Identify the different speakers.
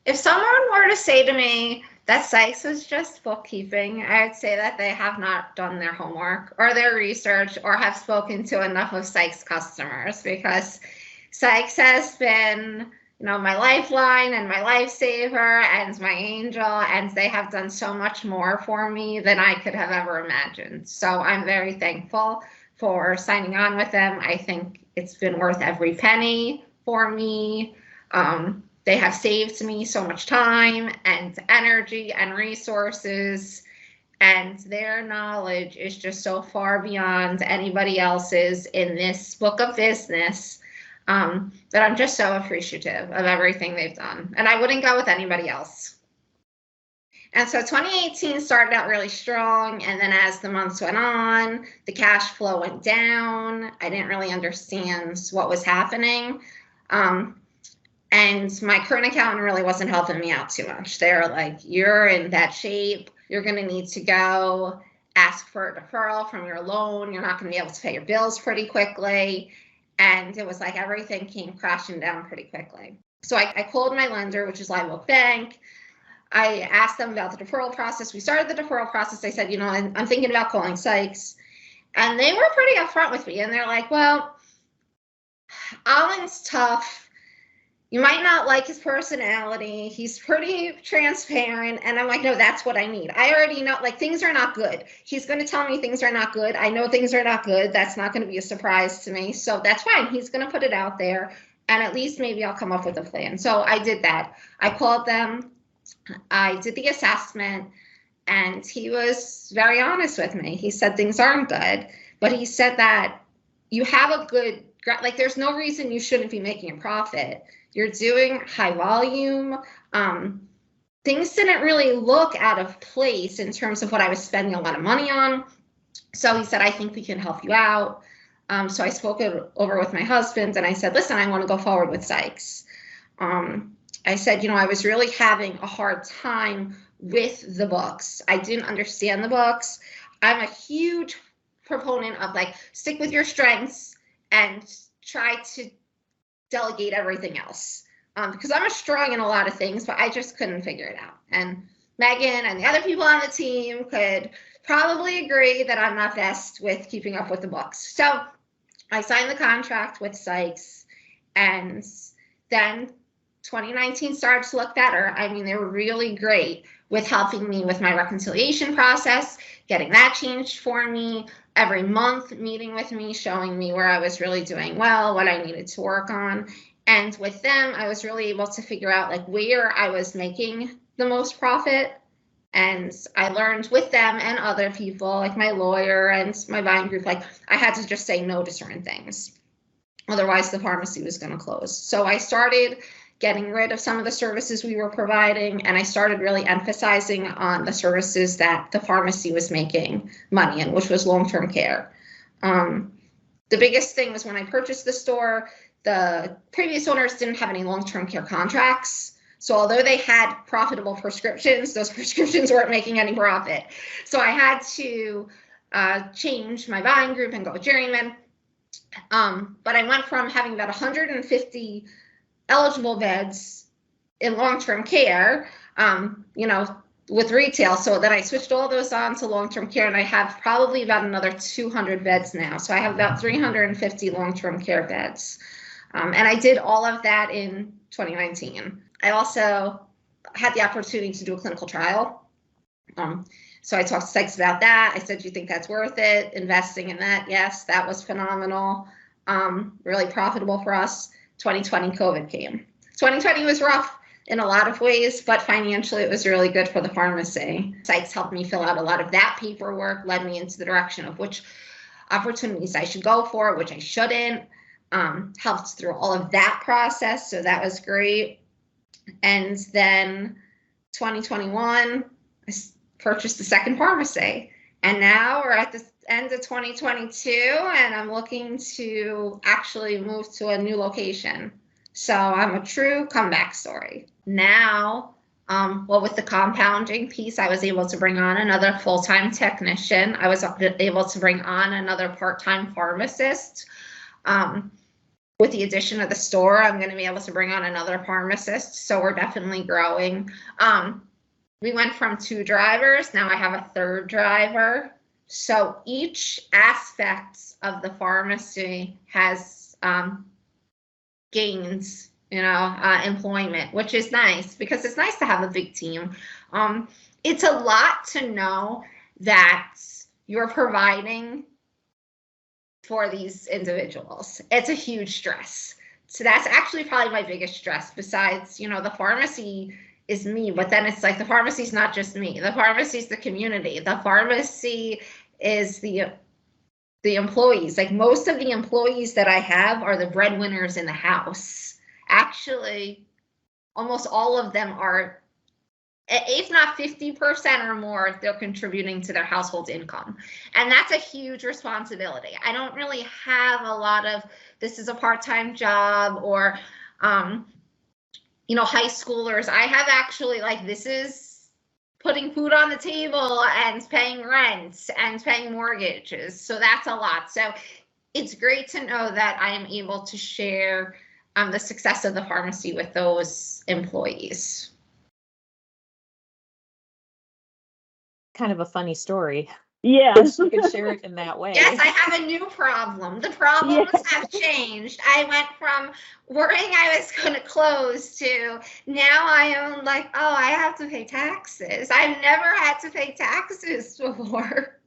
Speaker 1: If someone were to say to me that Sykes was just bookkeeping, I'd say that they have not done their homework or their research or have spoken to enough of Sykes customers, because Sykes has been, my lifeline and my lifesaver and my angel, and they have done so much more for me than I could have ever imagined. So I'm very thankful for signing on with them. I think it's been worth every penny for me. They have saved me so much time and energy and resources, and their knowledge is just so far beyond anybody else's in this book of business, that I'm just so appreciative of everything they've done. And I wouldn't go with anybody else. And so 2018 started out really strong, and then as the months went on, the cash flow went down. I didn't really understand what was happening. And my current accountant really wasn't helping me out too much. They're like, you're in bad shape. You're going to need to go ask for a deferral from your loan. You're not going to be able to pay your bills pretty quickly. And it was like everything came crashing down pretty quickly. So I called my lender, which is Live Oak Bank. I asked them about the deferral process. We started the deferral process. I said, I'm thinking about calling Sykes. And they were pretty upfront with me. And they're like, well, Alan's tough. You might not like his personality. He's pretty transparent. And I'm like, no, that's what I need. I already know, things are not good. He's going to tell me things are not good. I know things are not good. That's not going to be a surprise to me. So that's fine. He's going to put it out there. And at least maybe I'll come up with a plan. So I did that. I called them. I did the assessment. And he was very honest with me. He said things aren't good. But he said that you have a good, there's no reason you shouldn't be making a profit. You're doing high volume. Things didn't really look out of place in terms of what I was spending a lot of money on. So he said, I think we can help you out. So I spoke it over with my husband, and I said, listen, I want to go forward with Sykes. I said, I was really having a hard time with the books. I didn't understand the books. I'm a huge proponent of stick with your strengths and try to delegate everything else, because I'm strong in a lot of things, but I just couldn't figure it out. And Megan and the other people on the team could probably agree that I'm not best with keeping up with the books. So I signed the contract with Sykes, and then 2019 started to look better. I mean, they were really great with helping me with my reconciliation process, getting that changed for me, every month meeting with me, showing me where I was really doing well, what I needed to work on. And with them, I was really able to figure out where I was making the most profit. And I learned with them and other people, like my lawyer and my buying group, I had to just say no to certain things. Otherwise, the pharmacy was going to close. So I started getting rid of some of the services we were providing, and I started really emphasizing on the services that the pharmacy was making money in, which was long-term care. The biggest thing was when I purchased the store, the previous owners didn't have any long-term care contracts. So although they had profitable prescriptions, those prescriptions weren't making any profit. So I had to change my buying group and go with journeyman. But I went from having about 150 eligible beds in long-term care, with retail. So then I switched all those on to long-term care, and I have probably about another 200 beds now. So I have about 350 long-term care beds. And I did all of that in 2019. I also had the opportunity to do a clinical trial. So I talked to Sykes about that. I said, do you think that's worth it? Investing in that? Yes, that was phenomenal. Really profitable for us. 2020 COVID came. 2020 was rough in a lot of ways, but financially it was really good for the pharmacy. Sykes helped me fill out a lot of that paperwork, led me into the direction of which opportunities I should go for, which I shouldn't, helped through all of that process. So that was great. And then 2021, I purchased the second pharmacy. And now we're at the end of 2022, and I'm looking to actually move to a new location. So I'm a true comeback story. Now, with the compounding piece, I was able to bring on another full-time technician. I was able to bring on another part-time pharmacist. with the addition of the store, I'm going to be able to bring on another pharmacist. So we're definitely growing. We went from 2 drivers. Now I have a 3rd driver. So each aspect of the pharmacy has gains, employment, which is nice because it's nice to have a big team. It's a lot to know that you're providing for these individuals. It's a huge stress. So that's actually probably my biggest stress besides, the pharmacy is me, but then it's like the pharmacy is not just me. The pharmacy is the community. The pharmacy is the employees. Like most of the employees that I have are the breadwinners in the house. Actually, almost all of them are, if not 50% or more, they're contributing to their household income. And that's a huge responsibility. I don't really have a lot of, this is a part-time job or, high schoolers. I have actually, this is putting food on the table and paying rent and paying mortgages. So that's a lot. So it's great to know that I am able to share the success of the pharmacy with those employees.
Speaker 2: Kind of a funny story.
Speaker 3: Yes.
Speaker 2: You could share it in that way.
Speaker 1: Yes, I have a new problem. The problems have changed. I went from worrying I was going to close to now I am like, oh, I have to pay taxes. I've never had to pay taxes before.